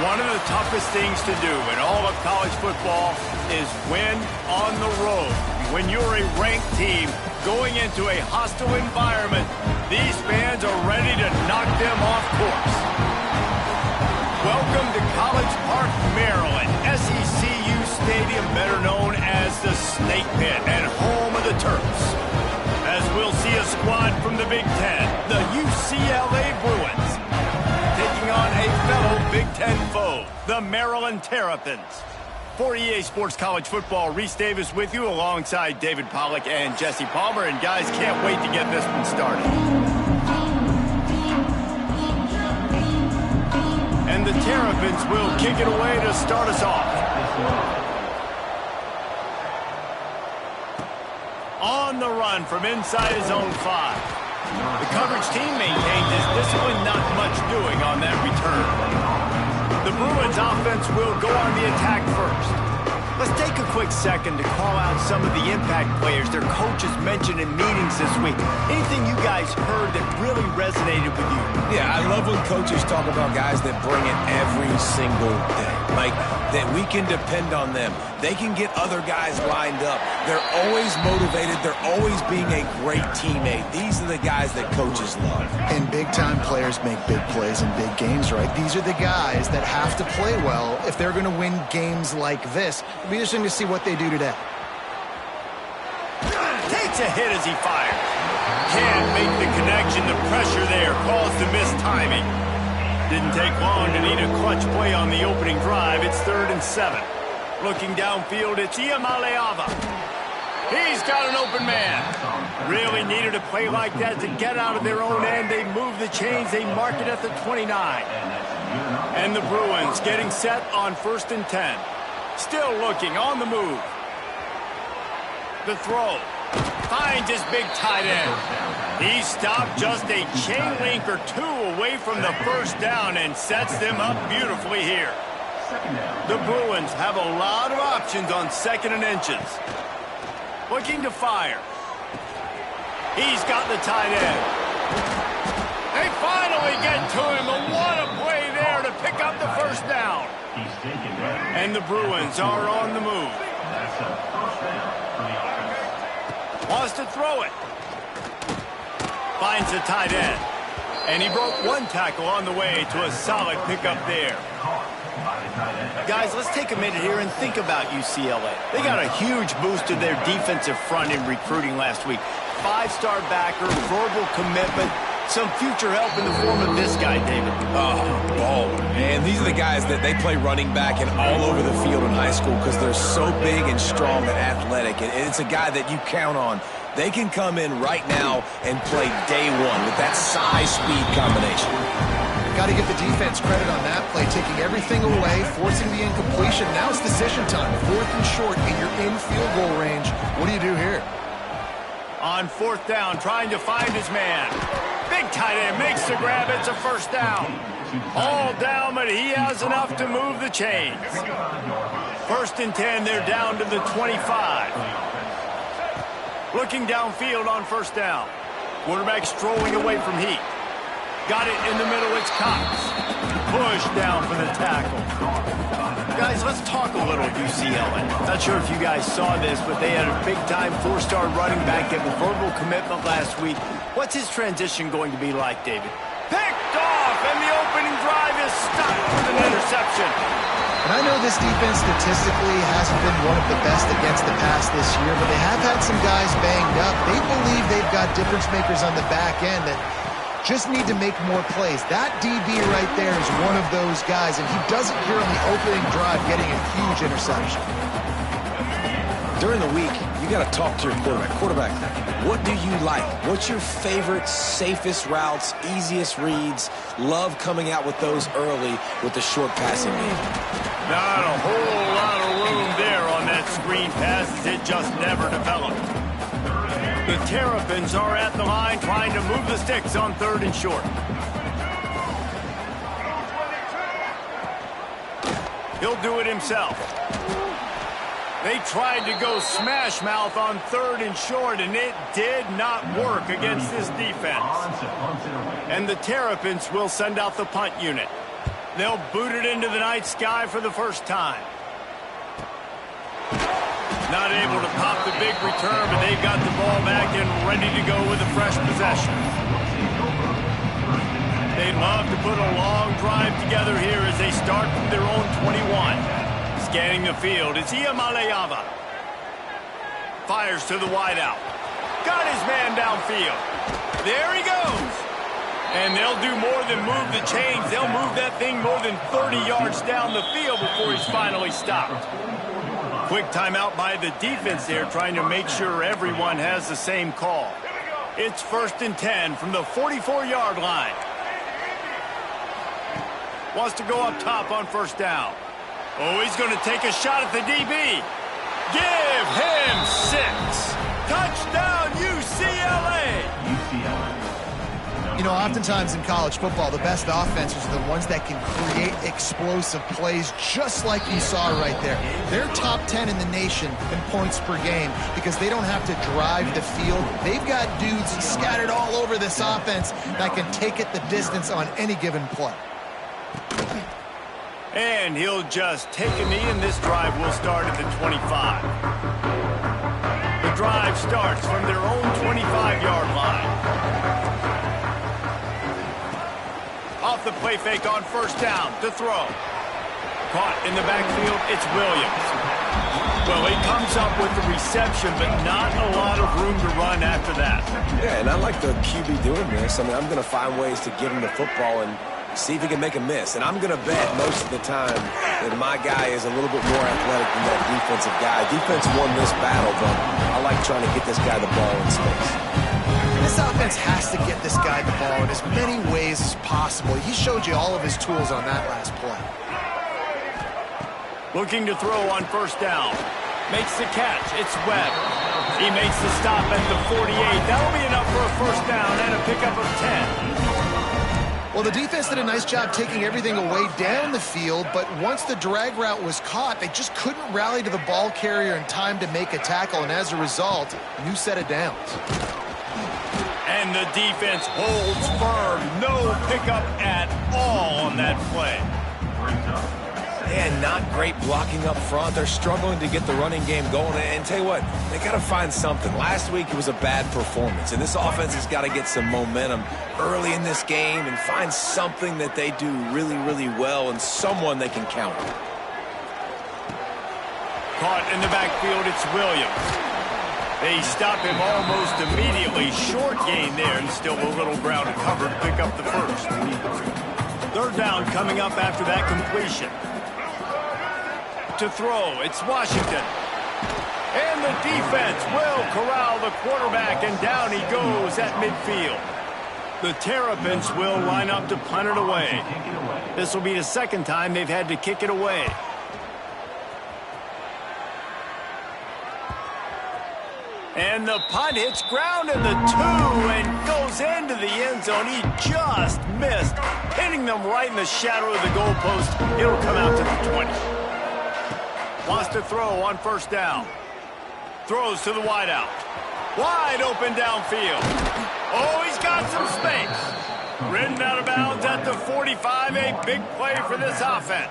One of the toughest things to do in all of college football is win on the road. When you're a ranked team going into a hostile environment, these fans are ready to knock them off course. Welcome to College Park, Maryland, SECU Stadium, better known as the Snake Pit and home of the Terps. As we'll see a squad from the Big Ten, the UCLA Bruins, taking on a fellow Big Ten foe, the Maryland Terrapins. For EA Sports College Football, Reese Davis with you alongside David Pollack and Jesse Palmer. And guys, can't wait to get this one started. And the Terrapins will kick it away to start us off. On the run from inside his own 5. The coverage team maintains his discipline, not much doing on that return. The Bruins offense will go on the attack first. Let's take a quick second to call out some of the impact players their coaches mentioned in meetings this week. Anything you guys heard that really resonated with you? Yeah, I love when coaches talk about guys that bring it every single day. Like, that we can depend on them. They can get other guys lined up. They're always motivated. They're always being a great teammate. These are the guys that coaches love. And big-time players make big plays in big games, right? These are the guys that have to play well if they're going to win games like this. It'll be interesting to see what they do today. Takes a hit as he fires. Can't make the connection. The pressure there caused the missed timing. Didn't take long to need a clutch play on the opening drive. It's 3rd and 7. Looking downfield, it's Iamaleava. He's got an open man. Really needed a play like that to get out of their own end. They move the chains. They mark it at the 29. And the Bruins getting set on 1st and 10. Still looking on the move. The throw. Finds his big tight end. He stopped just a chain link or 2 away from the first down and sets them up beautifully here. The Bruins have a lot of options on 2nd and inches. Looking to fire. He's got the tight end. They finally get to him. And what a play there to pick up the first down. And the Bruins are on the move. Wants to throw it. Finds the tight end. And he broke 1 tackle on the way to a solid pickup there. Guys, let's take a minute here and think about UCLA. They got a huge boost to their defensive front in recruiting last week. 5-star backer, verbal commitment, some future help in the form of this guy, David. Oh, baller, man. These are the guys that they play running back and all over the field in high school because they're so big and strong and athletic. And it's a guy that you count on. They can come in right now and play day one with that size-speed combination. Got to give the defense credit on that play, taking everything away, forcing the incompletion. Now it's decision time. 4th and short, and you're in field goal range. What do you do here? On 4th down, trying to find his man. Big tight end makes the grab. It's a first down. All down, but he has enough to move the chains. 1st and 10, they're down to the 25. Looking downfield on 1st down. Quarterback strolling away from Heat. Got it in the middle, it's Cox. Push down for the tackle. Guys, let's talk a little UCLA. Not sure if you guys saw this, but they had a big-time 4-star running back get a verbal commitment last week. What's his transition going to be like, David? Picked off, and the opening drive is stopped with an interception. And I know this defense statistically hasn't been one of the best against the pass this year, but they have had some guys banged up. They believe they've got difference makers on the back end that just need to make more plays. That DB right there is one of those guys, and he does it here on the opening drive, getting a huge interception. During the week, you got to talk to your quarterback. Quarterback, what do you like? What's your favorite, safest routes, easiest reads? Love coming out with those early with the short passing game. Not a whole lot of room there on that screen pass as it just never developed. The Terrapins are at the line trying to move the sticks on 3rd and short. He'll do it himself. They tried to go smash mouth on 3rd and short, and it did not work against this defense. And the Terrapins will send out the punt unit. They'll boot it into the night sky for the first time. Not able to pop the big return, but they've got the ball back and ready to go with a fresh possession. They'd love to put a long drive together here as they start from their own 21. Scanning the field, it's Iamaleava. Fires to the wideout. Got his man downfield. There he goes. And they'll do more than move the chains. They'll move that thing more than 30 yards down the field before he's finally stopped. Quick timeout by the defense there, trying to make sure everyone has the same call. It's 1st and 10 from the 44-yard line. Wants to go up top on 1st down. Oh, he's going to take a shot at the DB. Give him 6. Touchdown, UCLA. You know, oftentimes in college football, the best offenses are the ones that can create explosive plays, just like you saw right there. They're top 10 in the nation in points per game because they don't have to drive the field. They've got dudes scattered all over this offense that can take it the distance on any given play. And he'll just take a knee, and this drive will start at the 25. The drive starts from their own 25-yard line. Off the play fake on 1st down to throw. Caught in the backfield, it's Williams. Well, he comes up with the reception, but not a lot of room to run after that. Yeah, and I like the QB doing this. I mean, I'm going to find ways to get him the football and see if he can make a miss. And I'm going to bet most of the time that my guy is a little bit more athletic than that defensive guy. Defense won this battle, but I like trying to get this guy the ball in space. This offense has to get this guy the ball in as many ways as possible. He showed you all of his tools on that last play. Looking to throw on 1st down. Makes the catch. It's Webb. He makes the stop at the 48. That'll be enough for a 1st down and a pickup of 10. Well, the defense did a nice job taking everything away down the field, but once the drag route was caught, they just couldn't rally to the ball carrier in time to make a tackle, and as a result, new set of downs. And the defense holds firm. No pickup at all on that play. And not great blocking up front. They're struggling to get the running game going. And tell you what, they got to find something. Last week it was a bad performance, and this offense has got to get some momentum early in this game and find something that they do really, really well and someone they can count on. Caught in the backfield, it's Williams. They stop him almost immediately. Short gain there, and still a little ground to cover to pick up the 1st. 3rd down coming up after that completion. To throw, it's Washington. And the defense will corral the quarterback, and down he goes at midfield. The Terrapins will line up to punt it away. This will be the 2nd time they've had to kick it away. And the punt hits ground in the 2 and goes into the end zone. He just missed, hitting them right in the shadow of the goalpost. It'll come out to the 20. Wants to throw on 1st down. Throws to the wideout. Wide open downfield. Oh, he's got some space. Ridden out of bounds at the 45. A big play for this offense.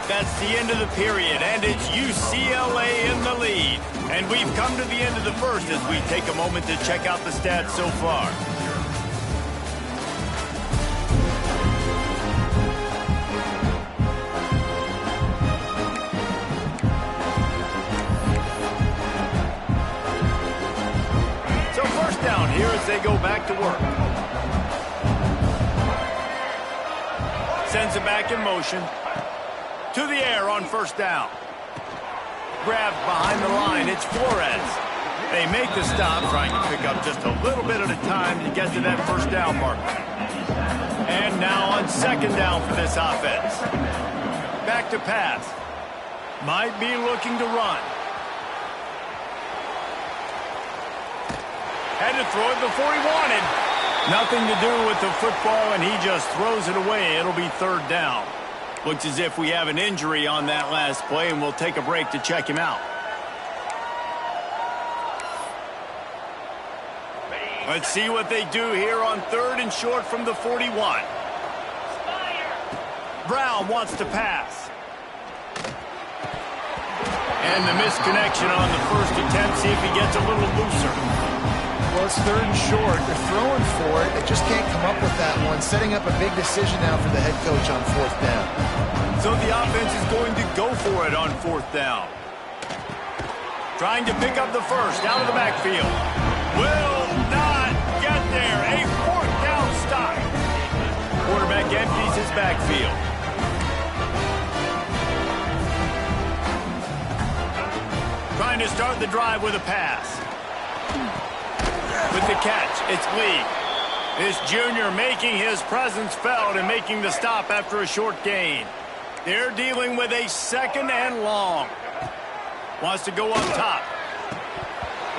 That's the end of the period, and it's UCLA in the lead. And we've come to the end of the 1st as we take a moment to check out the stats so far. So 1st down here as they go back to work. Sends it back in motion. To the air on 1st down. Grabbed behind the line, it's Flores. They make the stop, trying to pick up just a little bit at a time to get to that 1st down marker. And now on 2nd down for this offense. Back to pass. Might be looking to run. Had to throw it before he wanted. Nothing to do with the football, and he just throws it away. It'll be 3rd down. Looks as if we have an injury on that last play, and we'll take a break to check him out. Let's see what they do here on 3rd and short from the 41. Brown wants to pass. And the misconnection on the first attempt. See if he gets a little looser. Well, it's 3rd and short. They're throwing for it. They just can't come up with that one. Setting up a big decision now for the head coach on 4th down. So the offense is going to go for it on 4th down. Trying to pick up the first out of the backfield. Will not get there. A 4th down stop. Quarterback empties his backfield. Trying to start the drive with a pass. With the catch, it's Lee. This junior making his presence felt and making the stop after a short gain. They're dealing with a 2nd and long. Wants to go up top.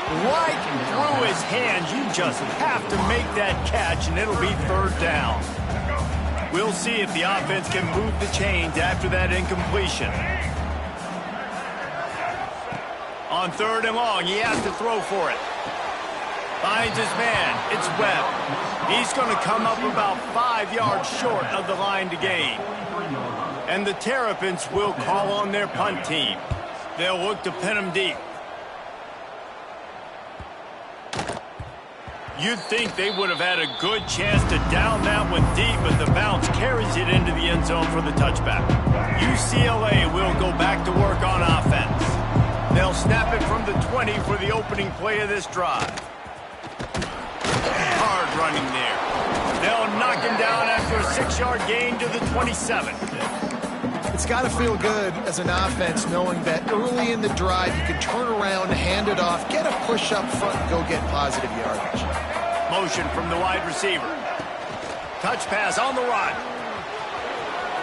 Right through his hands. You just have to make that catch, and it'll be 3rd down. We'll see if the offense can move the chains after that incompletion. On 3rd and long, he has to throw for it. Finds his man. It's Webb. He's going to come up about 5 yards short of the line to gain. And the Terrapins will call on their punt team. They'll look to pin him deep. You'd think they would have had a good chance to down that one deep, but the bounce carries it into the end zone for the touchback. UCLA will go back to work on offense. They'll snap it from the 20 for the opening play of this drive. Hard running there. They'll knock him down after a 6-yard gain to the 27. It's got to feel good as an offense knowing that early in the drive you can turn around, hand it off, get a push up front, and go get positive yardage. Motion from the wide receiver. Touch pass on the run.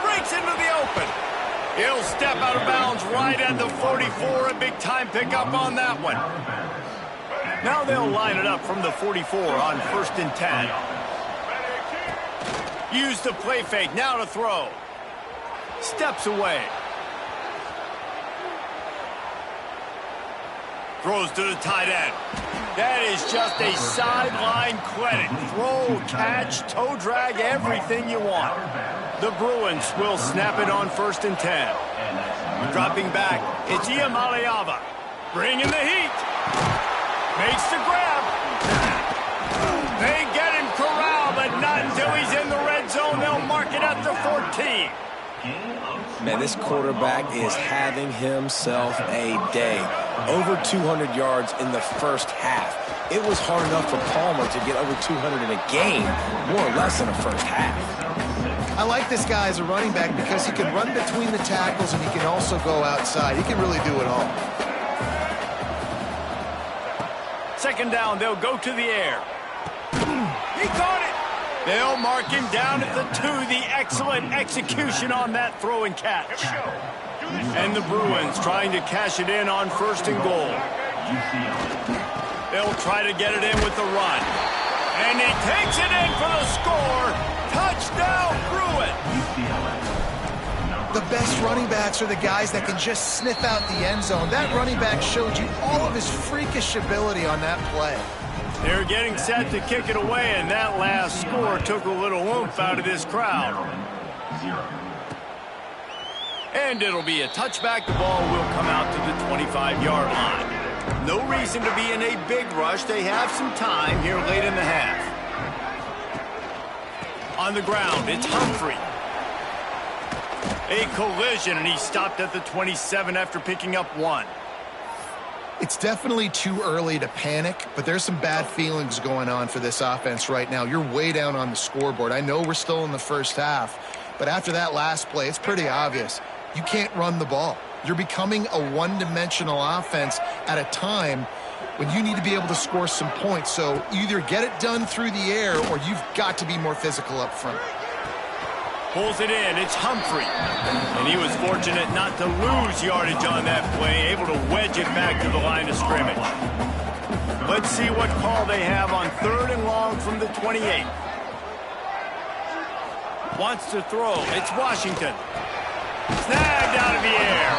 Breaks into the open. He'll step out of bounds right at the 44. A big-time pickup on that one. Now they'll line it up from the 44 on 1st and 10. Use the play fake. Now to throw. Steps away. Throws to the tight end. That is just a sideline clinic. Throw, catch, toe drag, everything you want. The Bruins will snap it on 1st and 10. Dropping back, it's Iamaleava. Bringing the heat. Makes the grab. They get him corralled, but not until he's in the red zone. They'll mark it at the 14. Man, this quarterback is having himself a day. Over 200 yards in the first half. It was hard enough for Palmer to get over 200 in a game, more or less in the first half. I like this guy as a running back because he can run between the tackles and he can also go outside. He can really do it all. 2nd down, they'll go to the air. He caught it. They'll mark him down at the 2. The excellent execution on that throw and catch. And the Bruins trying to cash it in on 1st and goal. They'll try to get it in with the run. And he takes it in for the score. Touchdown, Bruins. The best running backs are the guys that can just sniff out the end zone. That running back showed you all of his freakish ability on that play. They're getting set to kick it away, and that last score took a little oomph out of this crowd. And it'll be a touchback. The ball will come out to the 25-yard line. No reason to be in a big rush. They have some time here late in the half. On the ground, it's Humphrey. A collision, and he stopped at the 27 after picking up 1. It's definitely too early to panic, but there's some bad feelings going on for this offense right now. You're way down on the scoreboard. I know we're still in the first half, but after that last play, it's pretty obvious. You can't run the ball. You're becoming a one-dimensional offense at a time when you need to be able to score some points. So either get it done through the air or you've got to be more physical up front. Pulls it in. It's Humphrey. And he was fortunate not to lose yardage on that play, able to wedge it back to the line of scrimmage. Let's see what call they have on 3rd and long from the 28. Wants to throw. It's Washington. Snagged out of the air.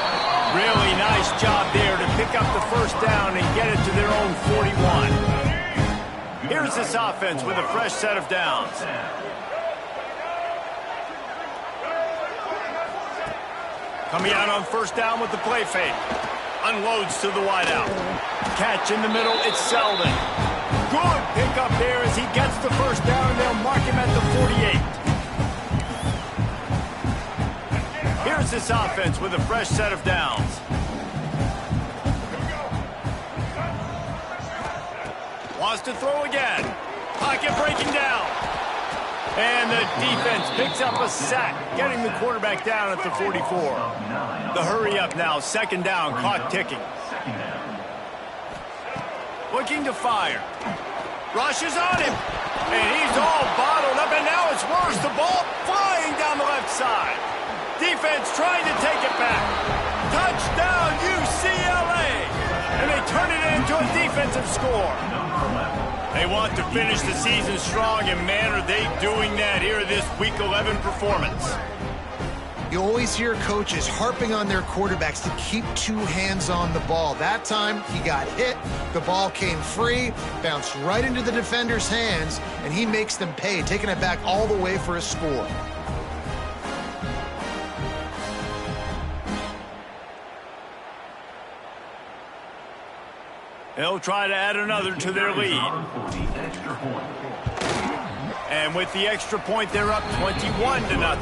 Really nice job there to pick up the 1st down and get it to their own 41. Here's this offense with a fresh set of downs. Coming out on first down with the play fake. Unloads to the wideout. Catch in the middle, it's Selden. Good pickup there as he gets the first down, and they'll mark him at the 48. Here's this offense with a fresh set of downs. Wants to throw again. Pocket breaking down. And the defense picks up a sack, getting the quarterback down at the 44. The hurry up now, second down, clock ticking. Looking to fire. Rushes on him. And he's all bottled up, and now it's worse. The ball flying down the left side. Defense trying to take it back. Touchdown, UCLA. And they turn it into a defensive score. They want to finish the season strong, and man, are they doing that here in this Week 11 performance. You always hear coaches harping on their quarterbacks to keep two hands on the ball. That time, he got hit, the ball came free, bounced right into the defender's hands, and he makes them pay, taking it back all the way for a score. They'll try to add another to their lead. And with the extra point, they're up 21-0.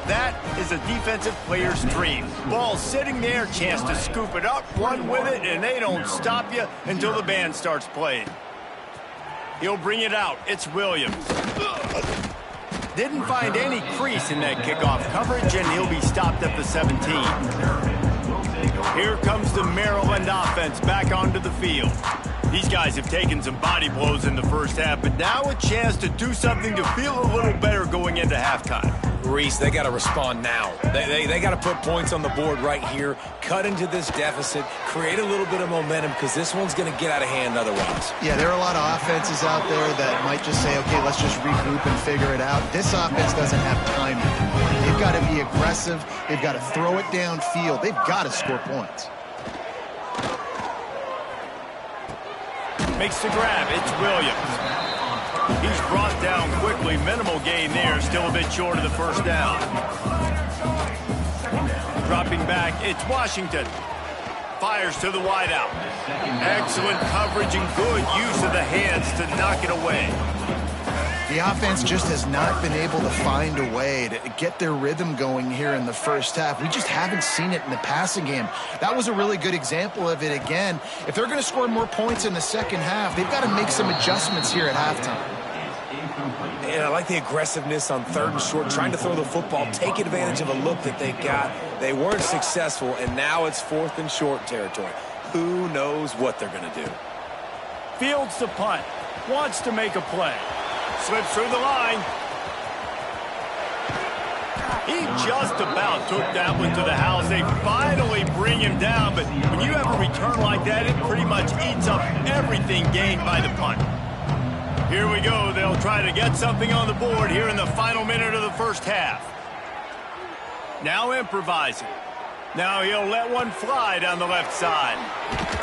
That is a defensive player's dream. Ball sitting there, chance to scoop it up, run with it, and they don't stop you until the band starts playing. He'll bring it out. It's Williams. Didn't find any crease in that kickoff coverage, and he'll be stopped at the 17. Here comes the Maryland offense back onto the field. These guys have taken some body blows in the first half, but now a chance to do something to feel a little better going into halftime. Reese, they got to respond now. They got to put points on the board right here, cut into this deficit, create a little bit of momentum, because this one's going to get out of hand otherwise. Yeah, there are a lot of offenses out there that might just say, okay, let's just regroup and figure it out. This offense doesn't have time. They've got to be aggressive. They've got to throw it downfield. They've got to score points. Makes the grab. It's Williams. He's brought down quickly. Minimal gain there. Still a bit short of the first down. Dropping back, it's Washington. Fires to the wideout. Excellent coverage and good use of the hands to knock it away. The offense just has not been able to find a way to get their rhythm going here in the first half. We just haven't seen it in the passing game. That was a really good example of it again. If they're going to score more points in the second half, they've got to make some adjustments here at halftime. And I like the aggressiveness on third and short, trying to throw the football, take advantage of a look that they got. They weren't successful, and now it's fourth and short territory. Who knows what they're going to do? Fields to punt. Wants to make a play. Slips through the line. He just about took that one to the house. They finally bring him down, but when you have a return like that, it pretty much eats up everything gained by the punt. Here we go. They'll try to get something on the board here in the final minute of the first half. Now improvising. Now he'll let one fly down the left side.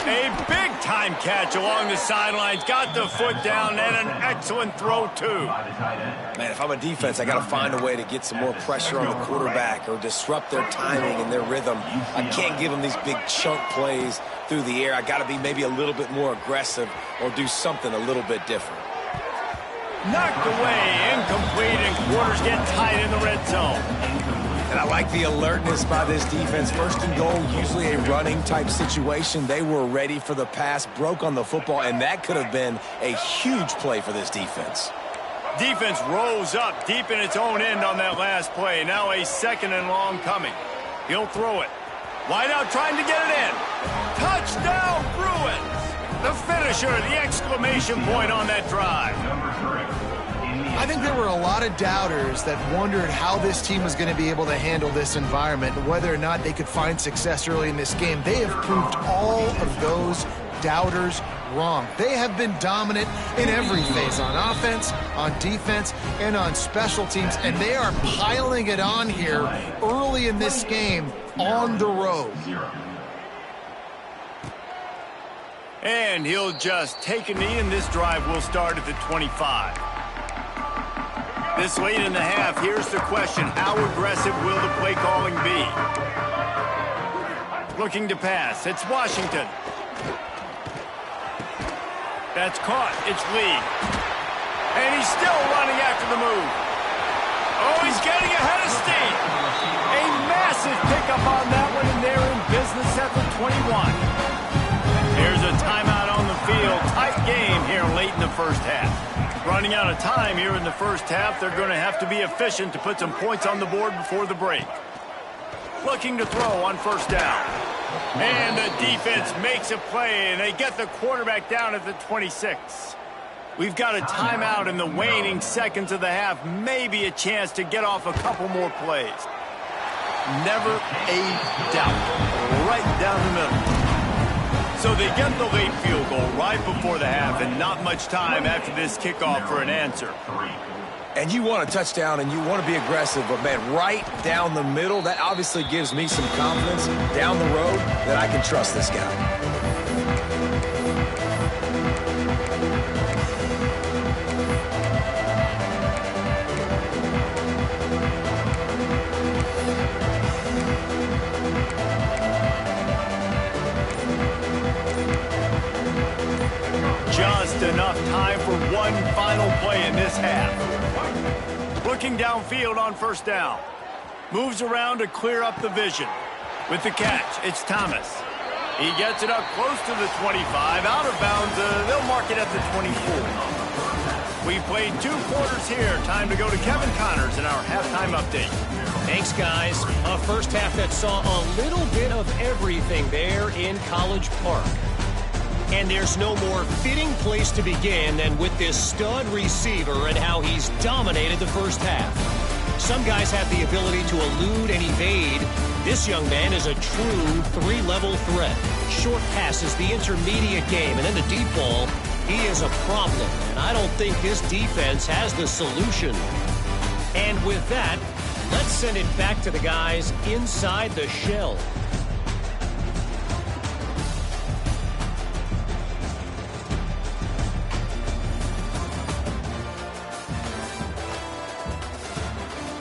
A big-time catch along the sidelines. Got the foot down and an excellent throw, too. Man, if I'm a defense, I got to find a way to get some more pressure on the quarterback or disrupt their timing and their rhythm. I can't give them these big chunk plays through the air. I got to be maybe a little bit more aggressive or do something a little bit different. Knocked away, incomplete, and quarters get tight in the red zone. And I like the alertness by this defense. First and goal, usually a running type situation. They were ready for the pass, broke on the football, and that could have been a huge play for this defense. Defense rose up deep in its own end on that last play. Now a second and long coming. He'll throw it. Wide out trying to get it in. Touchdown, Bruins! The finisher, the exclamation point on that drive. I think there were a lot of doubters that wondered how this team was going to be able to handle this environment and whether or not they could find success early in this game. They have proved all of those doubters wrong. They have been dominant in every phase, on offense, on defense, and on special teams, and they are piling it on here early in this game on the road. And he'll just take a knee, and this drive will start at the 25. This late in the half, here's the question. How aggressive will the play calling be? Looking to pass. It's Washington. That's caught. It's Lee. And he's still running after the move. Oh, he's getting ahead of steam. A massive pickup on that one, and they're in business at the 21. Here's a timeout on the field. Tight game here late in the first half. Running out of time here in the first half. They're going to have to be efficient to put some points on the board before the break. Looking to throw on first down. And the defense makes a play, and they get the quarterback down at the 26. We've got a timeout in the waning seconds of the half. Maybe a chance to get off a couple more plays. Never a doubt. Right down the middle. So they get the late field goal right before the half, and not much time after this kickoff for an answer. And you want a touchdown, and you want to be aggressive, but, man, right down the middle, that obviously gives me some confidence down the road that I can trust this guy. Just enough time for one final play in this half. Looking downfield on first down. Moves around to clear up the vision. With the catch, it's Thomas. He gets it up close to the 25. Out of bounds, they'll mark it at the 24. We played 2 quarters here. Time to go to Kevin Connors in our halftime update. Thanks, guys. A first half that saw a little bit of everything there in College Park. And there's no more fitting place to begin than with this stud receiver and how he's dominated the first half. Some guys have the ability to elude and evade. This young man is a true 3-level threat. Short passes, the intermediate game, and then the deep ball, he is a problem. And I don't think this defense has the solution. And with that, let's send it back to the guys inside the shell.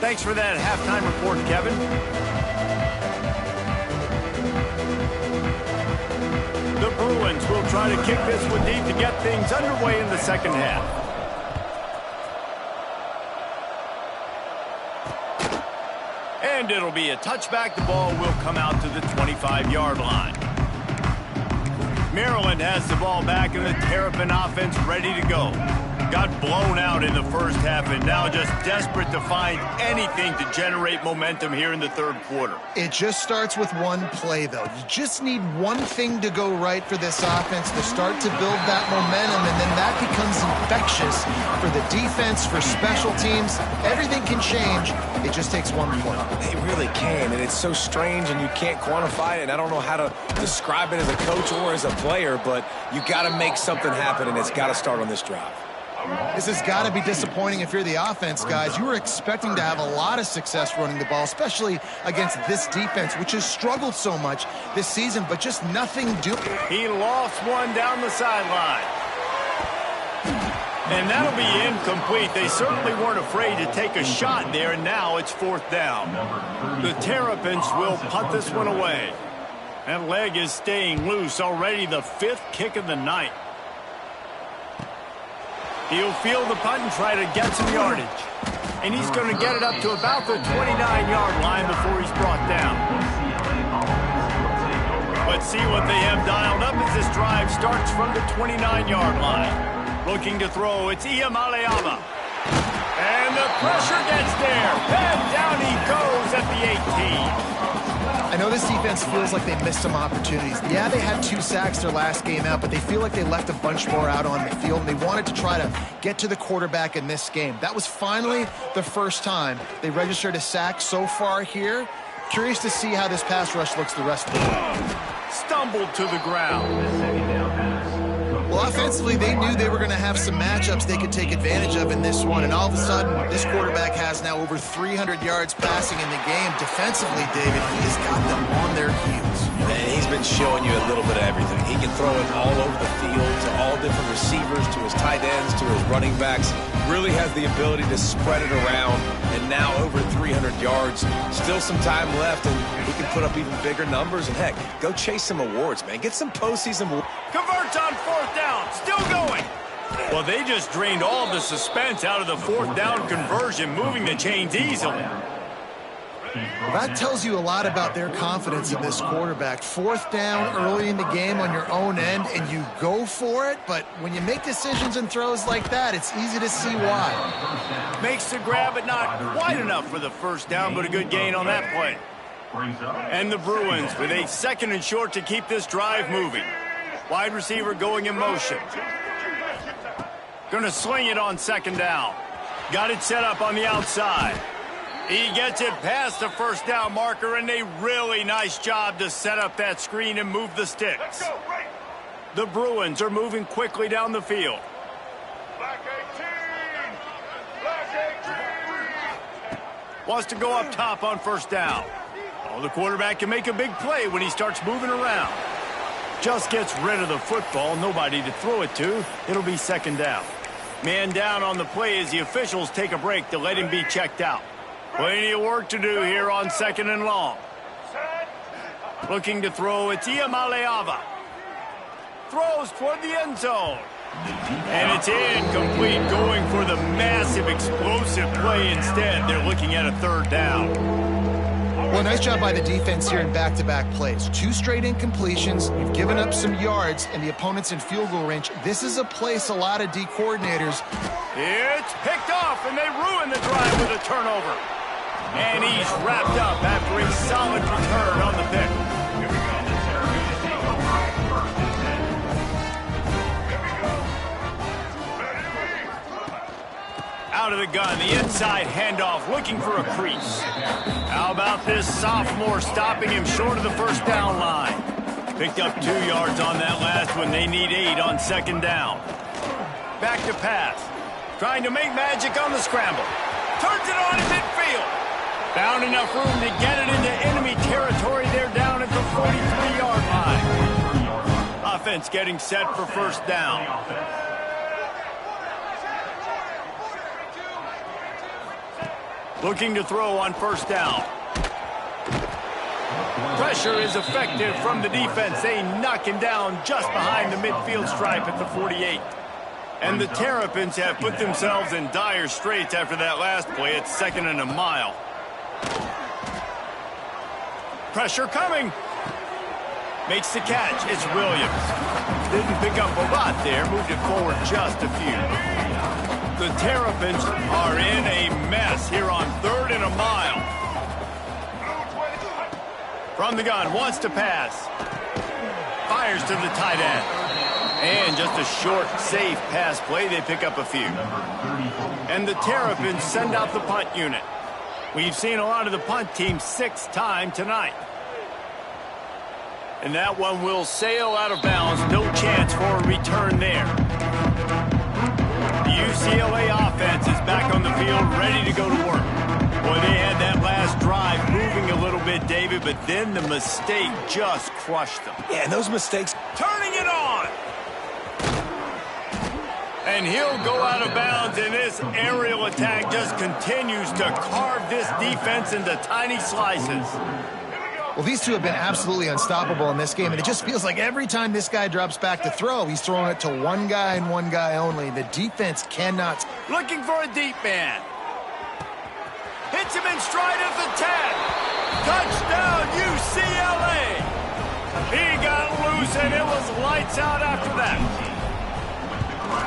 Thanks for that halftime report, Kevin. The Bruins will try to kick this one deep to get things underway in the second half. And it'll be a touchback. The ball will come out to the 25-yard line. Maryland has the ball back, and the Terrapin offense ready to go. Got blown out in the first half, and now just desperate to find anything to generate momentum here in the third quarter. It just starts with one play, though. You just need one thing to go right for this offense to start to build that momentum, and then that becomes infectious for the defense, for special teams. Everything can change. It just takes one play. It really can, and it's so strange, and you can't quantify it, and I don't know how to describe it as a coach or as a player, but you got to make something happen, and it's got to start on this drive. This has got to be disappointing if you're the offense, guys. You were expecting to have a lot of success running the ball, especially against this defense, which has struggled so much this season, but just nothing doing. He lost one down the sideline. And that'll be incomplete. They certainly weren't afraid to take a shot there, and now it's fourth down. The Terrapins will punt this one away. That leg is staying loose. Already the 5th kick of the night. He'll field the punt and try to get some yardage. And he's going to get it up to about the 29-yard line before he's brought down. Let's see what they have dialed up as this drive starts from the 29-yard line. Looking to throw, it's Iamaleava. And the pressure gets there. And down he goes at the 18. I know this defense feels like they missed some opportunities. Yeah, they had 2 sacks their last game out, but they feel like they left a bunch more out on the field, and they wanted to try to get to the quarterback in this game. That was finally the first time they registered a sack so far here. Curious to see how this pass rush looks the rest of the game. Stumbled to the ground. Well, offensively, they knew they were going to have some matchups they could take advantage of in this one, and all of a sudden, this quarterback has now over 300 yards passing in the game. Defensively, David, he has got them on their heels. And he's been showing you a little bit of everything. He can throw it all over the field to all different receivers, to his tight ends, to his running backs. Really has the ability to spread it around, and now over 300 yards. Still some time left, and he can put up even bigger numbers. And, heck, go chase some awards, man. Get some postseason awards. Converts on 4th down. Still going. Well, they just drained all the suspense out of the 4th down conversion, moving the chains easily. That tells you a lot about their confidence in this quarterback. 4th down early in the game on your own end, and you go for it. But when you make decisions and throws like that, it's easy to see why. Makes the grab, but not quite enough for the 1st down, but a good gain on that play. And the Bruins with a 2nd and short to keep this drive moving. Wide receiver going in motion. Going to sling it on 2nd down. Got it set up on the outside. He gets it past the 1st down marker, and a really nice job to set up that screen and move the sticks. The Bruins are moving quickly down the field. Wants to go up top on 1st down. Oh, the quarterback can make a big play when he starts moving around. Just gets rid of the football, nobody to throw it to. It'll be 2nd down. Man down on the play as the officials take a break to let him be checked out. Plenty of work to do here on 2nd and long. Looking to throw, it's Iamaleava. Throws toward the end zone. And it's incomplete, going for the massive explosive play instead. They're looking at a 3rd down. Well, nice job by the defense here in back-to-back plays. 2 straight incompletions. You've given up some yards, and the opponent's in field goal range. This is a place a lot of D coordinators. It's picked off, and they ruin the drive with a turnover. And he's wrapped up after a solid return on the pick. Out of the gun, the inside handoff, looking for a crease. How about this sophomore stopping him short of the 1st down line? Picked up 2 yards on that last one. They need 8 on 2nd down. Back to pass. Trying to make magic on the scramble. Turns it on in midfield. Found enough room to get it into enemy territory. They're down at the 43-yard line. Offense getting set for 1st down. Looking to throw on 1st down. Pressure is effective from the defense. They knock him down just behind the midfield stripe at the 48. And the Terrapins have put themselves in dire straits after that last play. It's 2nd and a mile. Pressure coming. Makes the catch. It's Williams. Didn't pick up a lot there. Moved it forward just a few. The Terrapins are in a mess here on 3rd and a mile. From the gun, wants to pass. Fires to the tight end. And just a short, safe pass play. They pick up a few. And the Terrapins send out the punt unit. We've seen a lot of the punt team 6th time tonight. And that one will sail out of bounds. No chance for a return there. The UCLA offense is back on the field, ready to go to work. Boy, they had that last drive moving a little bit, David, but then the mistake just crushed them. Yeah, and those mistakes. Turning it on. And he'll go out of bounds, and this aerial attack just continues to carve this defense into tiny slices. Well, these two have been absolutely unstoppable in this game, and it just feels like every time this guy drops back to throw, he's throwing it to one guy and one guy only. The defense cannot. Looking for a deep man. Hits him in stride at the 10. Touchdown, UCLA. He got loose, and it was lights out after that.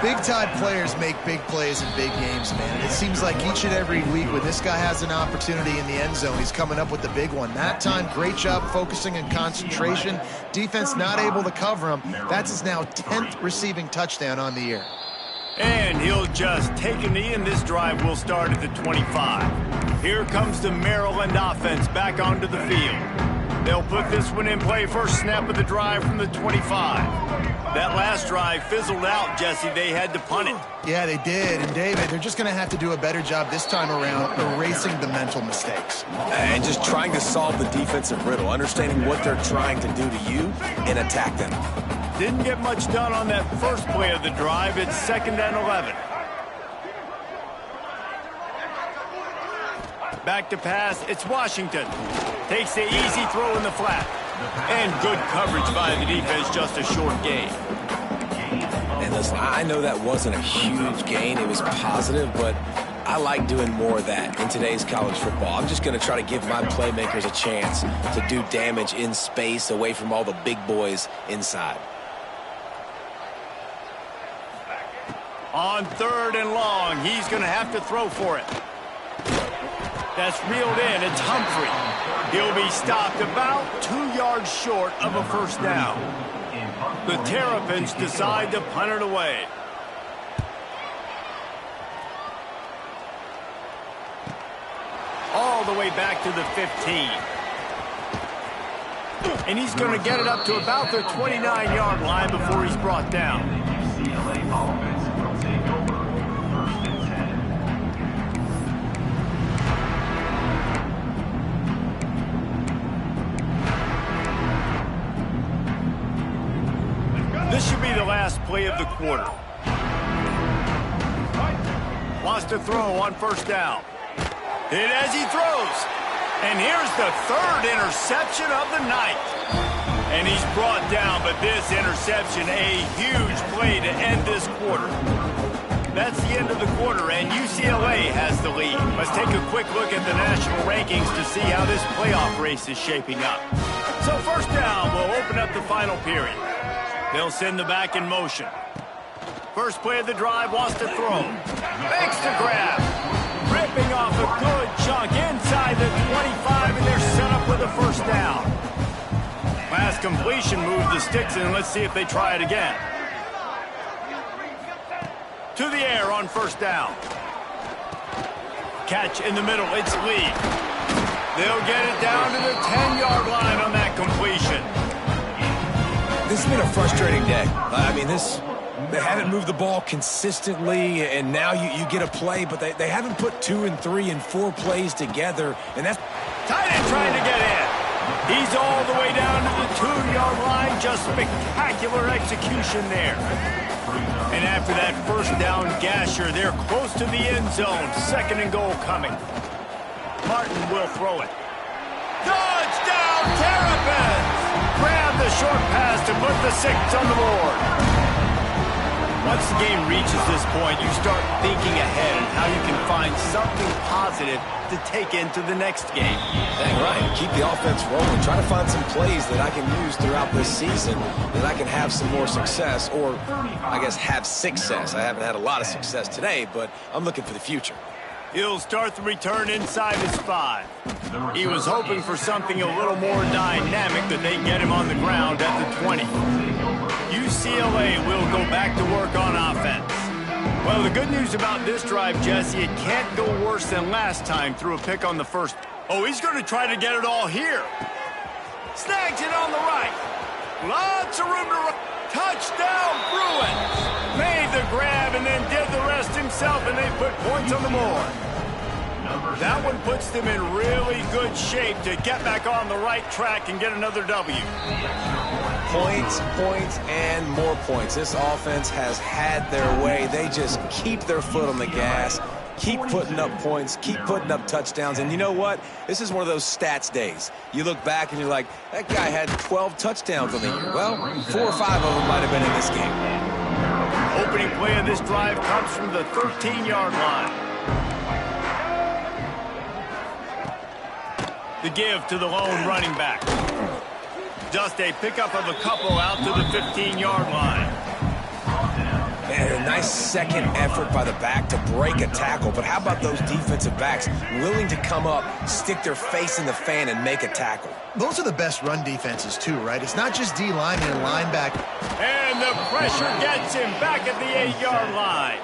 Big-time players make big plays in big games, man. And it seems like each and every week when this guy has an opportunity in the end zone, he's coming up with the big one. That time, great job focusing and concentration. Defense not able to cover him. That's his now 10th receiving touchdown on the year. And he'll just take a knee, and this drive will start at the 25. Here comes the Maryland offense back onto the field. They'll put this one in play first snap of the drive from the 25. That last drive fizzled out, Jesse. They had to punt it. Yeah, they did. And, David, they're just going to have to do a better job this time around erasing the mental mistakes. And just trying to solve the defensive riddle, understanding what they're trying to do to you and attack them. Didn't get much done on that first play of the drive. It's 2nd and 11. Back to pass. It's Washington. Takes the easy throw in the flat. And good coverage by the defense, just a short gain. And listen, I know that wasn't a huge gain. It was positive, but I like doing more of that in today's college football. I'm just going to try to give my playmakers a chance to do damage in space away from all the big boys inside. On 3rd and long, he's going to have to throw for it. That's reeled in. It's Humphrey. He'll be stopped about 2 yards short of a first down. The Terrapins decide to punt it away. All the way back to the 15. And he's going to get it up to about the 29-yard line before he's brought down. This should be the last play of the quarter. Wants to throw on first down. Hit as he throws. And here's the 3rd interception of the night. And he's brought down, but this interception, a huge play to end this quarter. That's the end of the quarter, and UCLA has the lead. Let's take a quick look at the national rankings to see how this playoff race is shaping up. So first down will open up the final period. They'll send the back in motion. First play of the drive, wants to throw. Makes the grab. Ripping off a good chunk inside the 25, and they're set up with a first down. Last completion moved the sticks in. Let's see if they try it again. To the air on first down. Catch in the middle. It's Lee. They'll get it down to the 10-yard line on that completion. This has been a frustrating day. I mean, they haven't moved the ball consistently, and now you get a play, but they haven't put 2 and 3 and 4 plays together, and that's... Tight end trying to get in. He's all the way down to the 2-yard line. Just spectacular execution there. And after that first down gasher, they're close to the end zone. 2nd and goal coming. Martin will throw it. Touchdown, Terrapins! Grab the short pass to put the 6 on the board. Once the game reaches this point, you start thinking ahead and how you can find something positive to take into the next game. Dang right. Keep the offense rolling. Try to find some plays that I can use throughout this season that I can have some more success, or I guess have success. I haven't had a lot of success today, but I'm looking for the future. He'll start the return inside his 5. He was hoping for something a little more dynamic, that they get him on the ground at the 20. UCLA will go back to work on offense. Well, the good news about this drive, Jesse, it can't go worse than last time through a pick on the first. Oh, he's going to try to get it all here. Snags it on the right. Lots of room to run. Touchdown, Bruins. Made the grab and then did the rest himself, and they put points on the board. That one puts them in really good shape to get back on the right track and get another W. Points, points, and more points. This offense has had their way. They just keep their foot on the gas, keep putting up points, keep putting up touchdowns. And you know what? This is one of those stats days. You look back and you're like, that guy had 12 touchdowns on the year. Well, 4 or 5 of them might have been in this game. Opening play of this drive comes from the 13-yard line. The give to the lone running back. Just a pickup of a couple out to the 15-yard line. Man, a nice second effort by the back to break a tackle. But how about those defensive backs willing to come up, stick their face in the fan, and make a tackle? Those are the best run defenses, too, right? It's not just D-lineman and linebacker. And the pressure gets him back at the 8-yard line.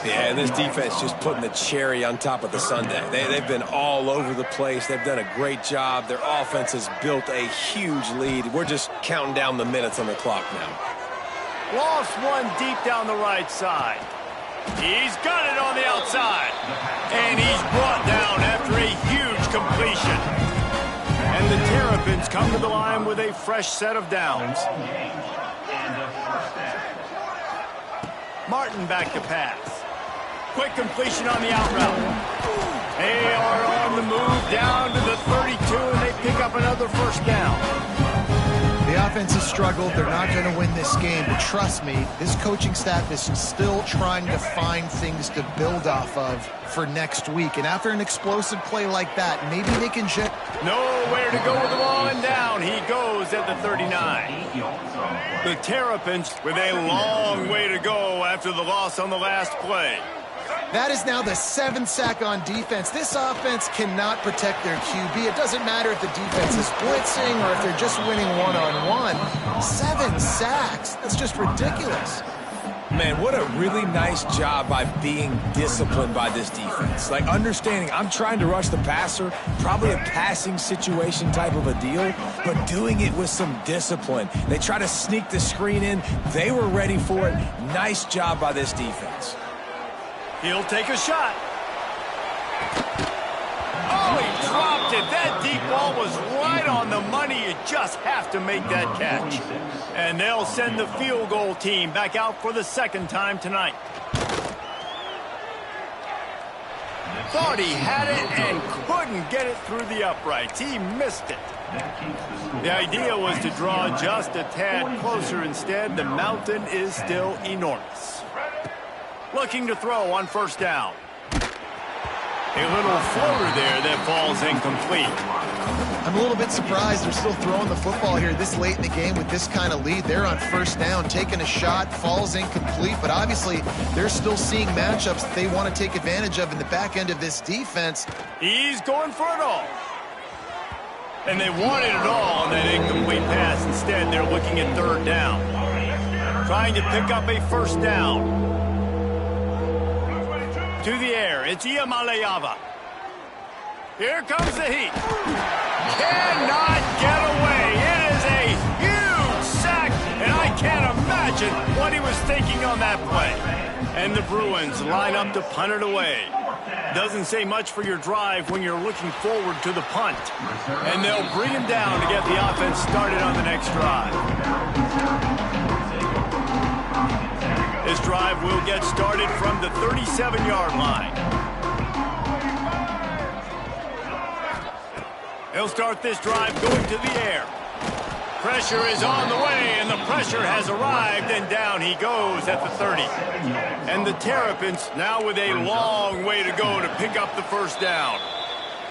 Yeah, and this defense just putting the cherry on top of the sundae. They've been all over the place. They've done a great job. Their offense has built a huge lead. We're just counting down the minutes on the clock now. Lost one deep down the right side. He's got it on the outside. And he's brought down after a huge completion. And the Terrapins come to the line with a fresh set of downs. Martin back to pass. Quick completion on the out route. They are on the move down to the 32, and they pick up another first down. The offense has struggled. They're not going to win this game, but trust me, this coaching staff is still trying to find things to build off of for next week. And after an explosive play like that, maybe they can just... Nowhere to go with the ball, and down he goes at the 39. The Terrapins with a long way to go after the loss on the last play. That is now the 7th sack on defense. This offense cannot protect their QB. It doesn't matter if the defense is blitzing or if they're just winning one-on-one. 7 sacks. That's just ridiculous. Man, what a really nice job by being disciplined by this defense. Like, understanding I'm trying to rush the passer, probably a passing situation type of a deal, but doing it with some discipline. They try to sneak the screen in. They were ready for it. Nice job by this defense. He'll take a shot. Oh, he dropped it. That deep ball was right on the money. You just have to make that catch. And they'll send the field goal team back out for the second time tonight. Thought he had it and couldn't get it through the uprights. He missed it. The idea was to draw just a tad closer. Instead, the mountain is still enormous. Looking to throw on first down. A little floater there that falls incomplete. I'm a little bit surprised they're still throwing the football here this late in the game with this kind of lead. They're on first down, taking a shot, falls incomplete, but obviously they're still seeing matchups that they want to take advantage of in the back end of this defense. He's going for it all. And they wanted it all on that incomplete pass. Instead, they're looking at third down. Trying to pick up a first down. To the air, it's Iamaleava. Here comes the heat. Cannot get away. It is a huge sack, and I can't imagine what he was thinking on that play. And the Bruins line up to punt it away. Doesn't say much for your drive when you're looking forward to the punt. And they'll bring him down to get the offense started on the next drive. This drive will get started from the 37-yard line. He'll start this drive going to the air. Pressure is on the way, and the pressure has arrived, and down he goes at the 30. And the Terrapins now with a long way to go to pick up the first down.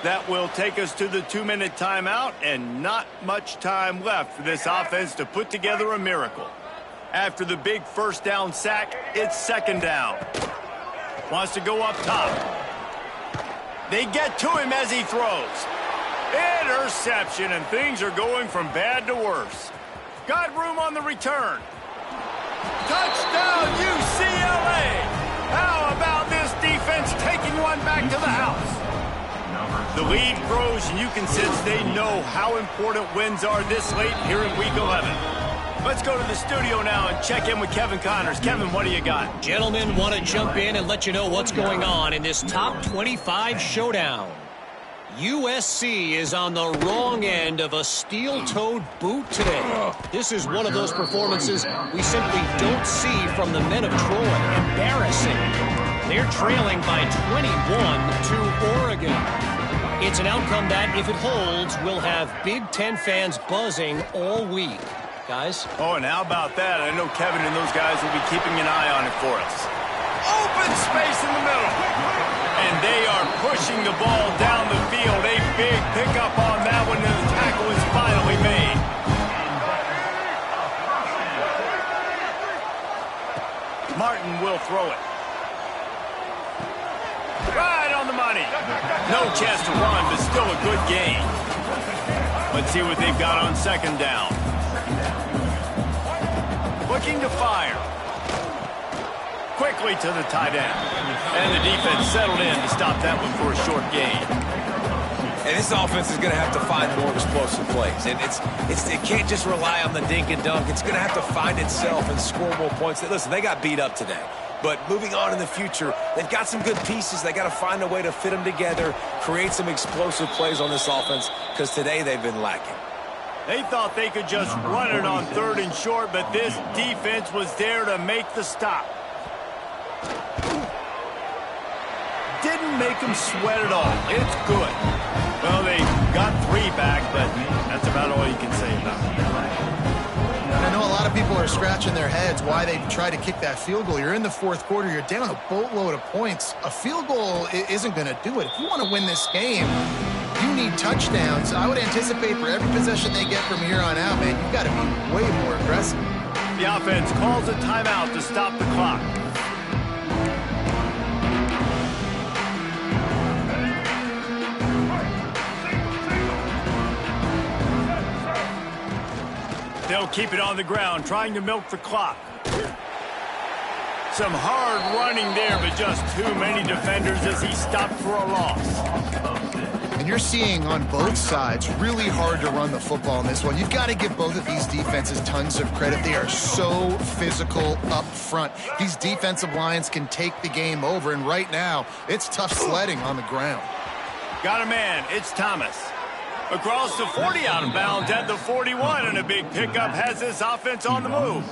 That will take us to the 2-minute timeout, and not much time left for this offense to put together a miracle. After the big first down sack, it's second down. Wants to go up top. They get to him as he throws. Interception, and things are going from bad to worse. Got room on the return. Touchdown, UCLA! How about this defense taking one back to the house? The lead grows, and you can sense they know how important wins are this late here in Week 11. Let's go to the studio now and check in with Kevin Connors. Kevin, what do you got? Gentlemen, want to jump in and let you know what's going on in this top 25 showdown. USC is on the wrong end of a steel-toed boot today. This is one of those performances we simply don't see from the men of Troy. Embarrassing. They're trailing by 21 to Oregon. It's an outcome that, if it holds, will have Big Ten fans buzzing all week. Guys? Oh, and how about that? I know Kevin and those guys will be keeping an eye on it for us. Open space in the middle. And they are pushing the ball down the field. A big pickup on that one, and the tackle is finally made. Martin will throw it. Right on the money. No chance to run, but still a good game. Let's see what they've got on second down. Looking to fire. quickly to the tight end. And the defense settled in to stop that one for a short gain. And this offense is going to have to find more explosive plays. And it can't just rely on the dink and dunk. It's going to have to find itself and score more points. Listen, they got beat up today. But moving on in the future, they've got some good pieces. They got to find a way to fit them together, create some explosive plays on this offense, because today they've been lacking. They thought they could just run it on 3rd and short, but this defense was there to make the stop. Didn't make them sweat at all. It's good. Well, they got 3 back, but that's about all you can say about it. I know a lot of people are scratching their heads why they try to kick that field goal. You're in the 4th quarter. You're down a boatload of points. A field goal isn't going to do it. If you want to win this game, you need touchdowns. I would anticipate for every possession they get from here on out, man, you've got to be way more aggressive. The offense calls a timeout to stop the clock. They'll keep it on the ground, trying to milk the clock. Some hard running there, but just too many defenders as he stopped for a loss. And you're seeing on both sides really hard to run the football in this one. You've got to give both of these defenses tons of credit. They are so physical up front. These defensive lines can take the game over, and right now, it's tough sledding on the ground. Got a man. It's Thomas. Across the 40, out of bounds at the 41, and a big pickup has this offense on the move.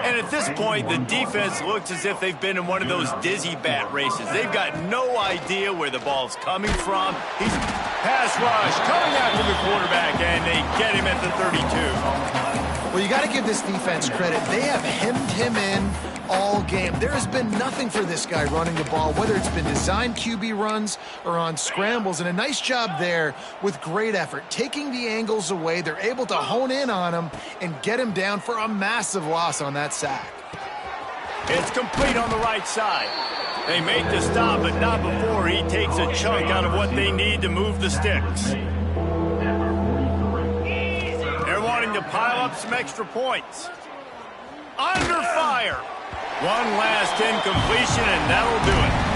And at this point, the defense looks as if they've been in one of those dizzy bat races. They've got no idea where the ball's coming from. He's pass rush coming after the quarterback, and they get him at the 32. Well, you got to give this defense credit. They have hemmed him in all game. There has been nothing for this guy running the ball, whether it's been designed QB runs or on scrambles, and a nice job there with great effort. Taking the angles away, they're able to hone in on him and get him down for a massive loss on that sack. It's complete on the right side. They make the stop, but not before he takes a chunk out of what they need to move the sticks. They're wanting to pile up some extra points. Under fire. One last incompletion, and that'll do it.